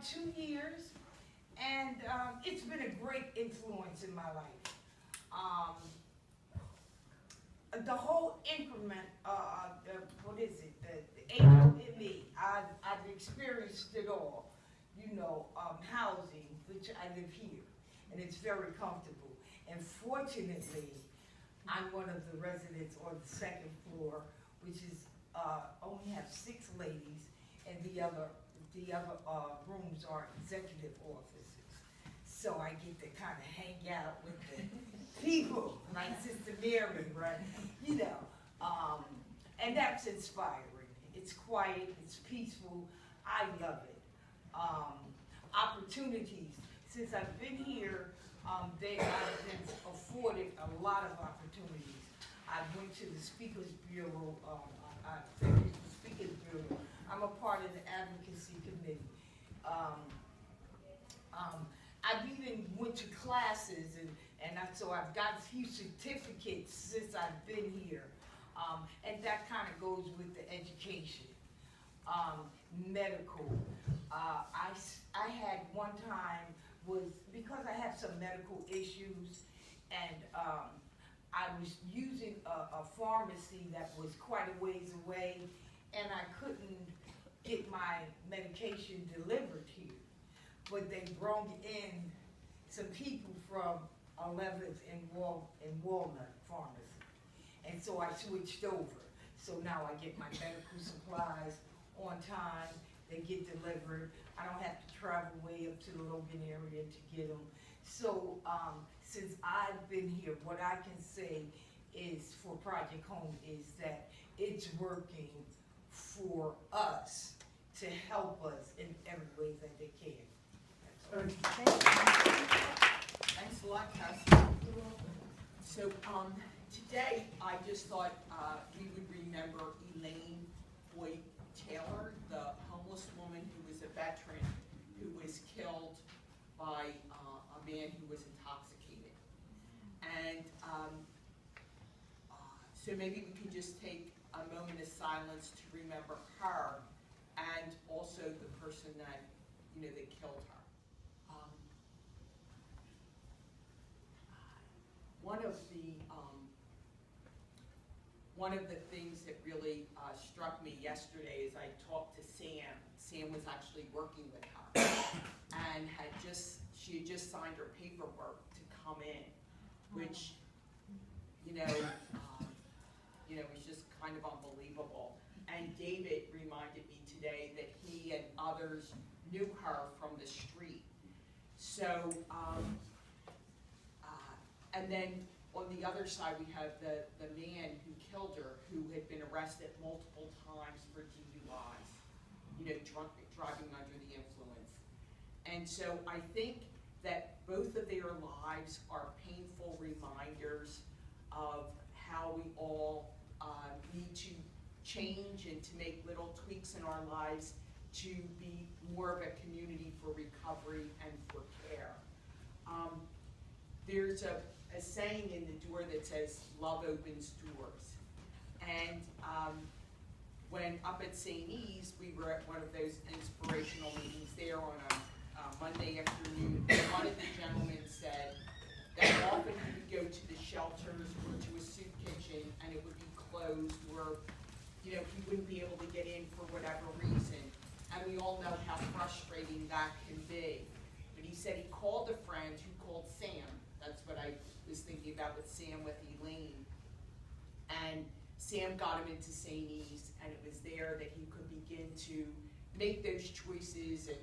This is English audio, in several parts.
2 years, and it's been a great influence in my life. The whole increment, what is it, the HOME, I've experienced it all. You know, housing, which I live here, and it's very comfortable. And fortunately, I'm one of the residents on the second floor, which is only have 6 ladies, and the other rooms are executive offices. So I get to kind of hang out with the people, like Sister Mary, right? You know, and that's inspiring. It's quiet, it's peaceful. I love it. Opportunities. Since I've been here, I've been afforded a lot of opportunities. I went to the Speakers Bureau. I finished the Speakers Bureau. I'm a part of the advocacy committee. I've even went to classes, so I've got a few certificates since I've been here, and that kind of goes with the education. Medical. I had one time because I have some medical issues, and I was using a pharmacy that was quite a ways away, and I couldn't get my medication delivered here. But they brought in some people from 11th and Walnut Pharmacy, and so I switched over. So now I get my medical supplies on time. They get delivered. I don't have to travel way up to the Logan area to get them. So since I've been here, what I can say is for Project Home is that it's working for us to help us in every way that they can. Thanks a lot, Cassie. So today I just thought we would remember Elaine Boyd Taylor, the homeless woman who was a veteran who was killed by a man who was intoxicated. And so maybe we can just take a moment of silence to remember her and also the person that, that killed her. One of the things that really struck me yesterday is I talked to Sam. Sam was actually working with her, and she had just signed her paperwork to come in, which was just kind of unbelievable. And David reminded me today that he and others knew her from the street. So, and then on the other side, we have the man who killed her, who had been arrested multiple times for DUIs, driving under the influence. And so I think that both of their lives are painful reminders of how we all need to change and to make little tweaks in our lives to be more of a community for recovery and for care. There's a saying in the door that says, love opens doors. And when up at St. E's, we were at one of those inspirational meetings there on a Monday afternoon. One of the gentlemen said that often he would go to the shelters or to a soup kitchen and it would be closed, or he wouldn't be able to get in for whatever reason. And we all know how frustrating that can be. But he said he called a friend who called Sam. That's what I was thinking about with Sam, with Elaine. And Sam got him into St. E's, and it was there that he could begin to make those choices and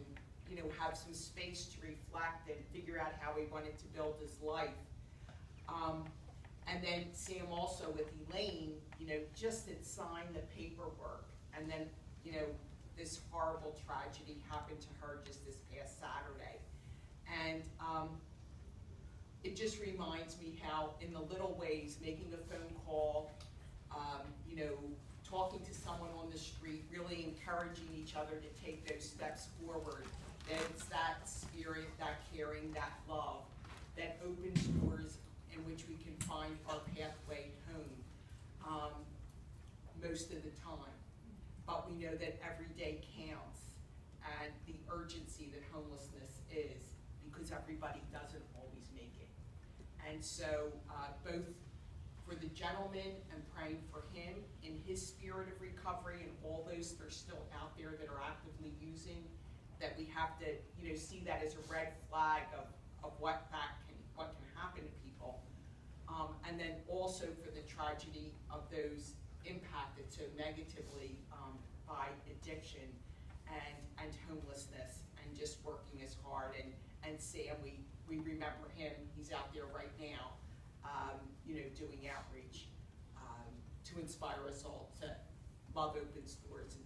have some space to reflect and figure out how he wanted to build his life. And then Sam also with Elaine, just had signed the paperwork, and then this horrible tragedy happened to her just this past Saturday. And it just reminds me how in the little ways, making a phone call, talking to someone on the street, really encouraging each other to take those steps forward, that it's that spirit, that caring, that love that opens doors in which we can find our pathway home most of the time. But we know that every day counts, and the urgency that homelessness is, because everybody doesn't always make it. And so both for the gentleman and praying for him in his spirit of recovery, and all those that are still out there that are actively using, that we have to, you know, see that as a red flag of what can happen to people. And then also for the tragedy of those impacted so negatively by addiction and homelessness, and just working as hard. And Sam, we remember him, he's out there right now, you know, doing outreach to inspire us all to love opens doors and